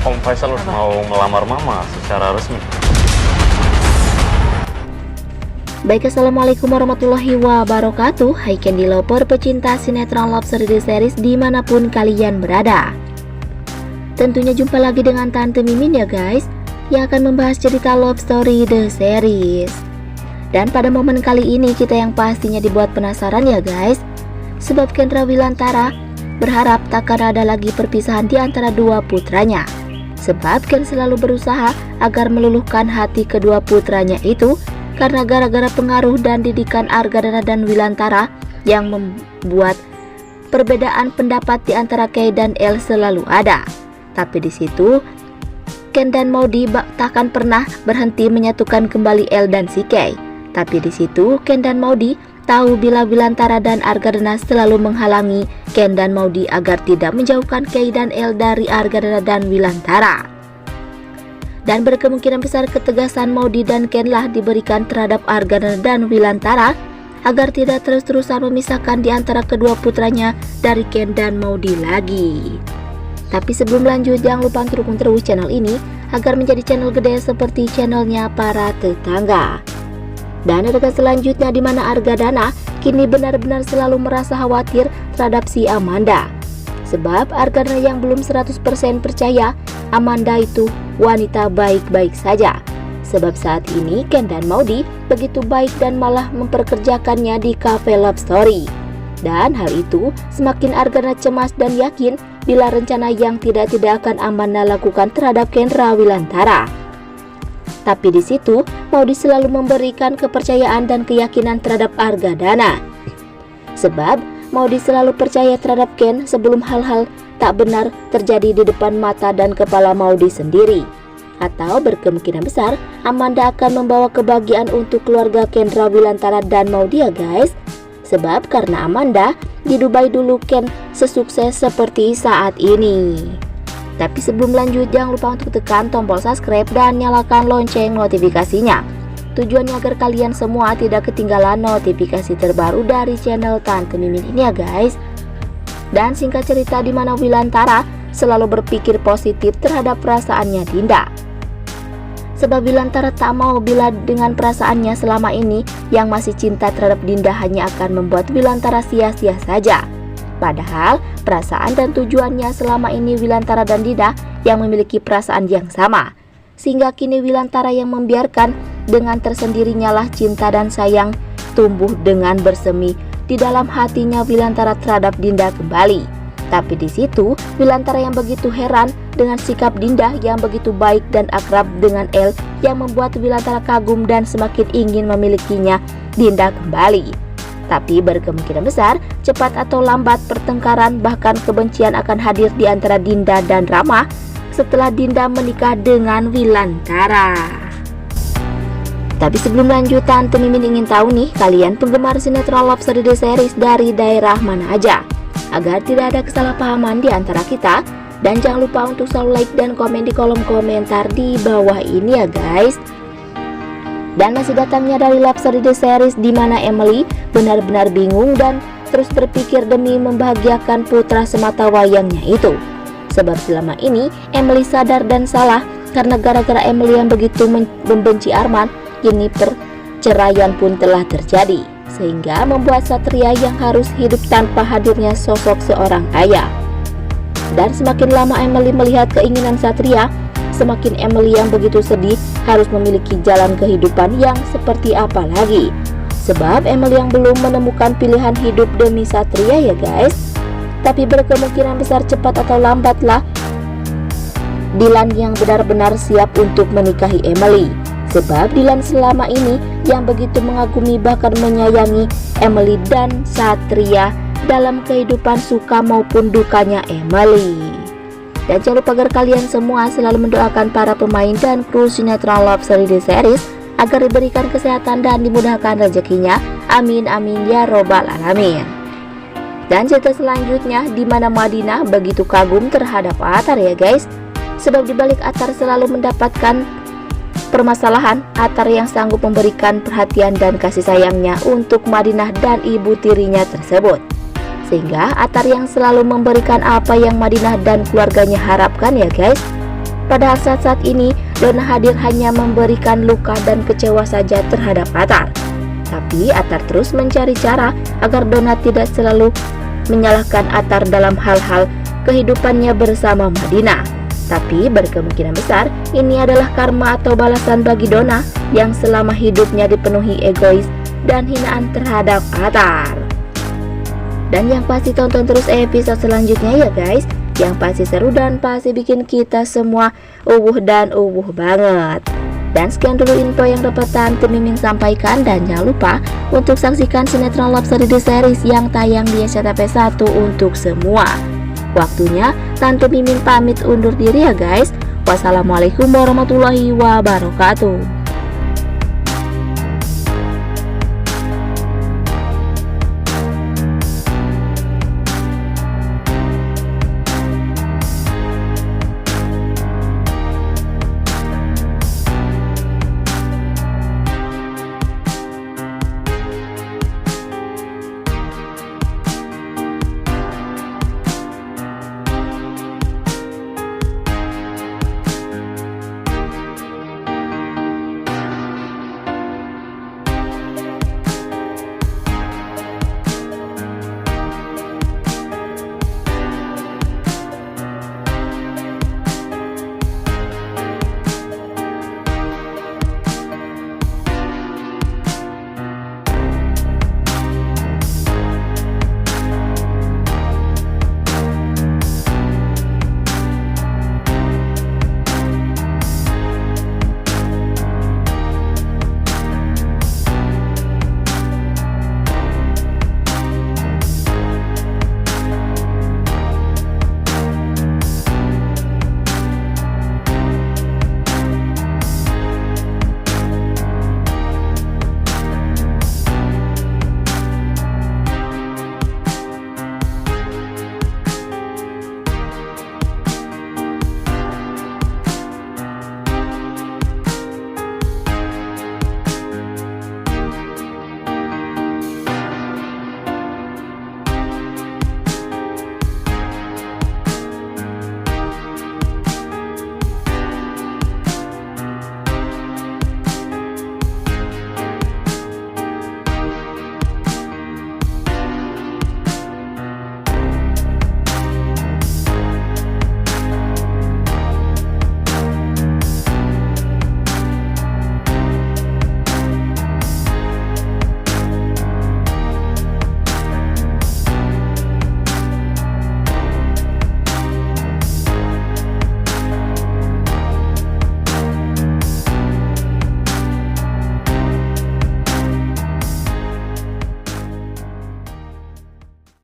Om Faisal mau melamar Mama secara resmi. Baik, assalamualaikum warahmatullahi wabarakatuh. Hai Candy Lover, pecinta sinetron Love Story series dimanapun kalian berada. Tentunya jumpa lagi dengan Tante Mimin ya guys, yang akan membahas cerita Love Story The Series. Dan pada momen kali ini kita yang pastinya dibuat penasaran ya guys, sebab Kendra Wilantara berharap takkan ada lagi perpisahan di antara dua putranya. Sebab Ken selalu berusaha agar meluluhkan hati kedua putranya itu karena gara-gara pengaruh dan didikan Argadana dan Wilantara yang membuat perbedaan pendapat di antara Kay dan El selalu ada. Tapi di situ Ken dan Maudy takkan pernah berhenti menyatukan kembali El dan si Kay. Tapi di situ Ken dan Maudy tahu bila Wilantara dan Argadana selalu menghalangi Ken dan Maudy agar tidak menjauhkan Kay dan El dari Argadana dan Wilantara. Dan berkemungkinan besar ketegasan Maudy dan Ken lah diberikan terhadap Argadana dan Wilantara agar tidak terus-terusan memisahkan di antara kedua putranya dari Ken dan Maudy lagi. Tapi sebelum lanjut, jangan lupa untuk dukung terus channel ini agar menjadi channel gede seperti channelnya para tetangga. Dan adegan selanjutnya di mana Argadana kini benar-benar selalu merasa khawatir terhadap si Amanda. Sebab Argadana yang belum 100% percaya Amanda itu wanita baik-baik saja. Sebab saat ini Ken dan Maudy begitu baik dan malah memperkerjakannya di cafe Love Story. Dan hal itu semakin Argadana cemas dan yakin bila rencana yang tidak akan Amanda lakukan terhadap Kendra Wilantara. Tapi di situ Maudy selalu memberikan kepercayaan dan keyakinan terhadap Argadana. Sebab Maudy selalu percaya terhadap Ken sebelum hal-hal tak benar terjadi di depan mata dan kepala Maudy sendiri. Atau berkemungkinan besar Amanda akan membawa kebahagiaan untuk keluarga Kendra Wilantara dan Maudy ya guys. Sebab karena Amanda di Dubai dulu Ken sesukses seperti saat ini. Tapi sebelum lanjut, jangan lupa untuk tekan tombol subscribe dan nyalakan lonceng notifikasinya. Tujuannya agar kalian semua tidak ketinggalan notifikasi terbaru dari channel Tante Mimin ini ya guys. Dan singkat cerita di mana Wilantara selalu berpikir positif terhadap perasaannya Dinda. Sebab Wilantara tak mau bila dengan perasaannya selama ini yang masih cinta terhadap Dinda hanya akan membuat Wilantara sia-sia saja. Padahal perasaan dan tujuannya selama ini Wilantara dan Dinda yang memiliki perasaan yang sama. Sehingga kini Wilantara yang membiarkan dengan tersendirinya lah cinta dan sayang tumbuh dengan bersemi di dalam hatinya Wilantara terhadap Dinda kembali. Tapi di situ Wilantara yang begitu heran dengan sikap Dinda yang begitu baik dan akrab dengan El yang membuat Wilantara kagum dan semakin ingin memilikinya Dinda kembali. Tapi berkemungkinan besar cepat atau lambat pertengkaran bahkan kebencian akan hadir di antara Dinda dan Rama setelah Dinda menikah dengan Wilantara. Tapi sebelum lanjut, Tante Mimin ingin tahu nih, kalian penggemar sinetron Love Story The Series dari daerah mana aja? Agar tidak ada kesalahpahaman di antara kita. Dan jangan lupa untuk selalu like dan komen di kolom komentar di bawah ini ya guys. Dan masih datangnya dari Love Story The Series di mana Emily benar-benar bingung dan terus berpikir demi membahagiakan putra semata wayangnya itu. Sebab selama ini Emily sadar dan salah karena gara-gara Emily yang begitu membenci Arman, kini perceraian pun telah terjadi. Sehingga membuat Satria yang harus hidup tanpa hadirnya sosok seorang ayah. Dan semakin lama Emily melihat keinginan Satria, semakin Emily yang begitu sedih harus memiliki jalan kehidupan yang seperti apa lagi. Sebab Emily yang belum menemukan pilihan hidup demi Satria ya guys. Tapi berkemungkinan besar cepat atau lambatlah Dilan yang benar-benar siap untuk menikahi Emily. Sebab Dilan selama ini yang begitu mengagumi bahkan menyayangi Emily dan Satria dalam kehidupan suka maupun dukanya Emily. Dan jangan lupa agar kalian semua selalu mendoakan para pemain dan kru sinetron Love Story The Series agar diberikan kesehatan dan dimudahkan rezekinya. Amin amin ya robbal alamin. Dan cerita selanjutnya di mana Madinah begitu kagum terhadap Atar ya guys. Sebab dibalik Atar selalu mendapatkan permasalahan, Atar yang sanggup memberikan perhatian dan kasih sayangnya untuk Madinah dan ibu tirinya tersebut. Sehingga Atar yang selalu memberikan apa yang Madinah dan keluarganya harapkan ya guys. Padahal saat ini Donna hadir hanya memberikan luka dan kecewa saja terhadap Attar. Tapi Attar terus mencari cara agar Donna tidak selalu menyalahkan Attar dalam hal-hal kehidupannya bersama Madinah. Tapi berkemungkinan besar ini adalah karma atau balasan bagi Donna yang selama hidupnya dipenuhi egois dan hinaan terhadap Attar. Dan yang pasti tonton terus episode selanjutnya ya guys, yang pasti seru dan pasti bikin kita semua dan banget. Dan sekian dulu info yang dapat Tante Mimin sampaikan, dan jangan lupa untuk saksikan sinetron Love Story The Series yang tayang di SCTV1 untuk semua. Waktunya Tante Mimin pamit undur diri ya guys. Wassalamualaikum warahmatullahi wabarakatuh.